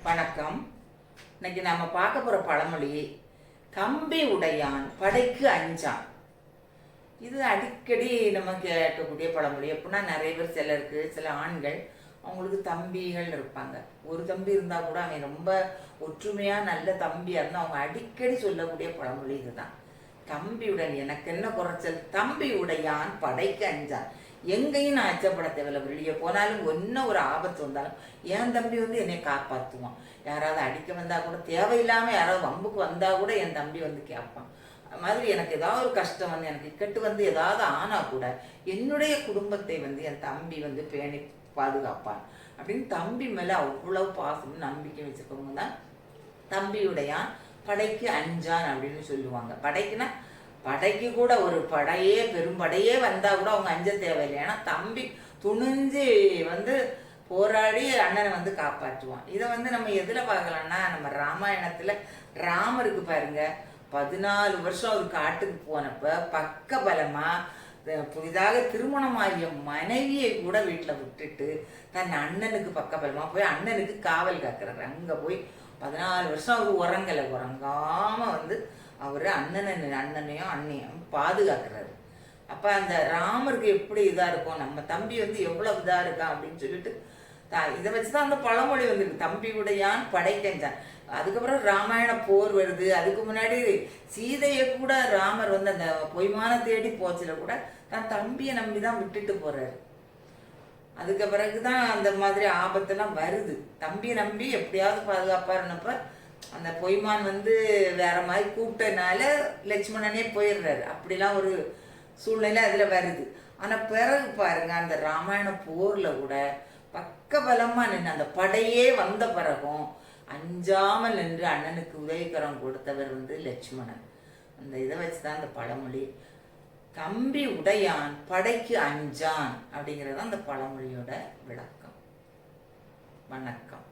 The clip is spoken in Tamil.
வணக்கம். இன்னைக்கு நாம பார்க்க போற பழமொழி கம்பி உடையான் படைக்கு அஞ்சான். இது அடிக்கடி நம்ம கேட்கக்கூடிய பழமொழி. எப்படின்னா நிறைய பேர் சிலருக்கு சில ஆண்கள் அவங்களுக்கு தம்பிகள் இருப்பாங்க. ஒரு தம்பி இருந்தா கூட அவன் ரொம்ப ஒற்றுமையா நல்ல தம்பியா இருந்தா அவங்க அடிக்கடி சொல்லக்கூடிய பழமொழி இதுதான். தம்பியுடன் எனக்கு என்ன குறைச்சல், தம்பி உடையான் படைக்கு அஞ்சான். எங்கேயும் நான் அச்சப்பட தேவையில்லை. வெளியே போனாலும் என்ன ஒரு ஆபத்து வந்தாலும் என் தம்பி என்னை காப்பாற்றுவான். யாராவது அடிக்க வந்தா கூட தேவையில்லாமல் யாராவது வம்புக்கு வந்தா கூட என் தம்பி கேட்பான். அது மாதிரி எனக்கு ஏதாவது ஒரு கஷ்டம் எனக்கு இக்கட்டு ஏதாவது ஆனா கூட என்னுடைய குடும்பத்தை என் தம்பி பேணி பாதுகாப்பான் அப்படின்னு தம்பி மேல அவ்வளவு பாசம் நம்பிக்கை வச்சுக்கவங்க தான் தம்பியுடையான் படைக்கு அஞ்சான் அப்படின்னு சொல்லுவாங்க. படைக்குன்னா படைக்கு கூட ஒரு படையே பெரும்படையே வந்தா கூட அவங்க அஞ்ச தேவையில்லை. ஏன்னா தம்பி துணிஞ்சு போராடி அண்ணனை காப்பாற்றுவான். இதை நம்ம எதுல பார்க்கலாம்னா நம்ம ராமாயணத்துல ராமருக்கு பாருங்க 14 வருஷம் ஒரு காட்டுக்கு போனப்ப பக்க பலமா புதிதாக திருமணமாகிய மனைவியை கூட வீட்டில் விட்டுட்டு தன் அண்ணனுக்கு பக்க பலமா போய் அண்ணனுக்கு காவல் காக்குறாரு. அங்க போய் 14 வருஷம் அவர் உறங்காம அவரு அண்ணனையும் அண்ணையும் பாதுகாக்கிறாரு. அப்ப அந்த ராமருக்கு எப்படி இதா இருக்கும், நம்ம தம்பி எவ்வளவு இதா இருக்கான் அப்படின்னு சொல்லிட்டு இதை வச்சுதான் அந்த பழமொழி தம்பி உடையான் படைக்கஞ்சான். அதுக்கப்புறம் ராமாயண போர் வருது. அதுக்கு முன்னாடி சீதையை கூட ராமர் அந்த பொய்மான தேடி போச்சுல கூட தன் தம்பியை நம்பிதான் விட்டுட்டு போறாரு. அதுக்கு பிறகுதான் அந்த மாதிரி ஆபத்தெல்லாம் வருது. தம்பியை நம்பி எப்படியாவது பாதுகாப்பாருன்னப்ப அந்த பொய்மான் வேற மாதிரி கூப்பிட்டனால லட்சுமணனே போயிடுறாரு. அப்படிலாம் ஒரு சூழ்நிலை அதுல வருது. ஆனா பிறகு பாருங்க அந்த ராமாயண போர்ல கூட பக்க பலமா நின்று அந்த படையே வந்த பிறகும் அஞ்சாமல் நின்று அண்ணனுக்கு உதவிக்கரம் கொடுத்தவர் லட்சுமணன். அந்த இதை வச்சுதான் அந்த பழமொழி கம்பி உடையான் படைக்கு அஞ்சான் அப்படிங்கிறது அந்த பழமொழியோட விளக்கம். வணக்கம்.